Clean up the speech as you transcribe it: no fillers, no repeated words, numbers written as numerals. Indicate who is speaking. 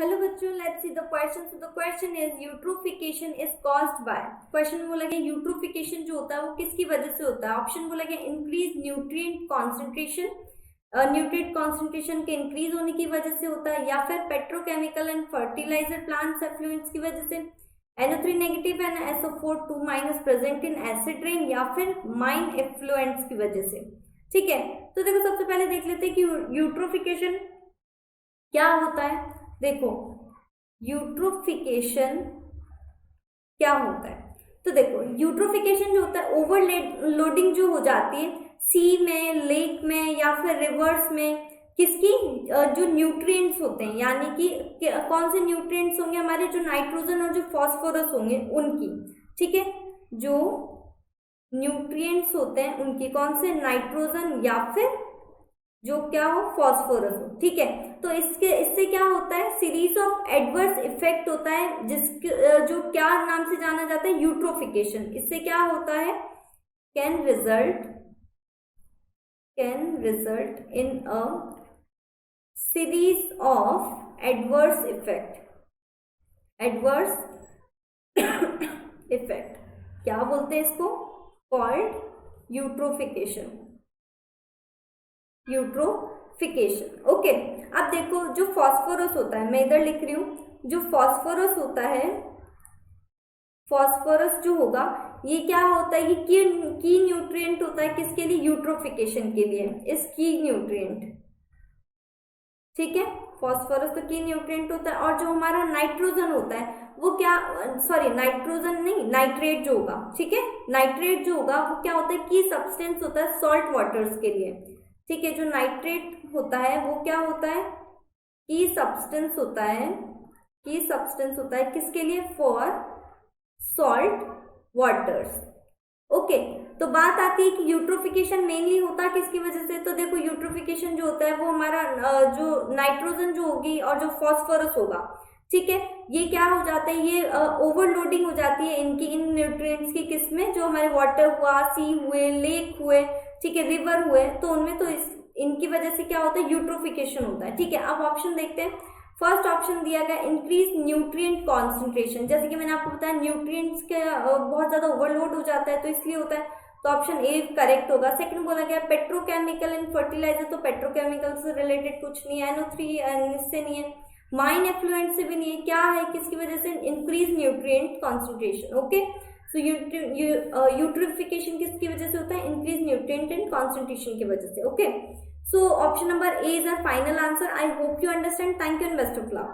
Speaker 1: Hello बच्चों, let's see the question. So the question is eutrophication is caused by. Question बोला गया eutrophication जो होता है वो किसकी वजह से होता है। ऑप्शन बोला गया increase nutrient concentration, nutrient concentration के इंक्रीज होने की वजह से होता है, या फिर petrochemical and fertilizer plants effluents की वजह से, NO3 negative and SO4 2 minus present in acid rain, या फिर माइन एफ्लुएंट्स की वजह से। ठीक है, तो देखो सबसे पहले देख लेते हैं कि यूट्रोफिकेशन क्या होता है। देखो यूट्रोफिकेशन क्या होता है, तो देखो यूट्रोफिकेशन जो होता है ओवरलोडिंग जो हो जाती है सी में, लेक में या फिर रिवर्स में, किसकी जो न्यूट्रिएंट्स होते हैं, यानी कि कौन से न्यूट्रिएंट्स होंगे हमारे, जो नाइट्रोजन और जो फास्फोरस होंगे उनकी। ठीक है, जो न्यूट्रिएंट्स होते हैं उनकी, कौन से, नाइट्रोजन या फिर जो क्या हो, फॉस्फोरस हो। ठीक है, तो इससे क्या होता है, सीरीज ऑफ एडवर्स इफेक्ट होता है जिसके जो क्या नाम से जाना जाता है, यूट्रोफिकेशन। इससे क्या होता है, can result in a series of adverse effect क्या बोलते हैं इसको, कॉल्ड यूट्रोफिकेशन। ओके। अब देखो जो फॉस्फोरस होता है, मैं इधर लिख रही हूं, जो फॉस्फोरस होता है, फॉस्फोरस जो होगा ये क्या होता है, ये की न्यूट्रिएंट होता है किसके लिए, यूट्रोफिकेशन के लिए, इस की न्यूट्रिएंट। ठीक है, फॉस्फोरस तो की न्यूट्रिएंट होता है। और जो हमारा नाइट्रोजन होता है वो क्या, सॉरी नाइट्रोजन नहीं, नाइट्रेट जो होगा, ठीक है, नाइट्रेट जो होगा वो क्या होता है, की सब्सटेंस होता है सॉल्ट वाटर्स के लिए। ठीक है, जो नाइट्रेट होता है वो क्या होता है, की सब्सटेंस होता है, किसके लिए, फॉर सॉल्ट वाटर्स। ओके, तो बात आती है कि यूट्रोफिकेशन मेनली होता किसकी वजह से। तो देखो यूट्रोफिकेशन जो होता है वो हमारा जो नाइट्रोजन जो होगी और जो फॉस्फोरस होगा, ठीक है, ये क्या हो जाता है, ये ओवरलोडिंग हो जाती है इनकी, इन न्यूट्रिएंट्स की, किसमें, जो हमारे वाटर हुआ, सी हुए, लेक हुए, ठीक है, रिवर हुए, तो उनमें तो इनकी वजह से क्या होता है, यूट्रोफिकेशन होता है। ठीक है, अब ऑप्शन देखते हैं। फर्स्ट ऑप्शन दिया गया इंक्रीज न्यूट्रिएंट कॉन्सेंट्रेशन, जैसे कि मैंने आपको बताया न्यूट्रिएंट्स के बहुत ज्यादा ओवरलोड हो जाता है तो इसलिए होता है, तो ऑप्शन ए करेक्ट होगा। सेकंड बोला गया पेट्रोकेमिकल एंड फर्टिलाइजर, तो पेट्रोकेमिकल से रिलेटेड कुछ नहीं है, NO3 इससे नहीं है, माइन एफ्लुएंट से भी नहीं है, क्या है, किसकी वजह से, इंक्रीज न्यूट्रिएंट कॉन्सेंट्रेशन। ओके, सो यूट्रिफिकेशन किसकी वजह से होता है, इंक्रीज न्यूट्रिएंट एंड कॉन्सेंट्रेशन की वजह से। Okay, so option number A is our final answer. I hope you understand. Thank you and best of luck.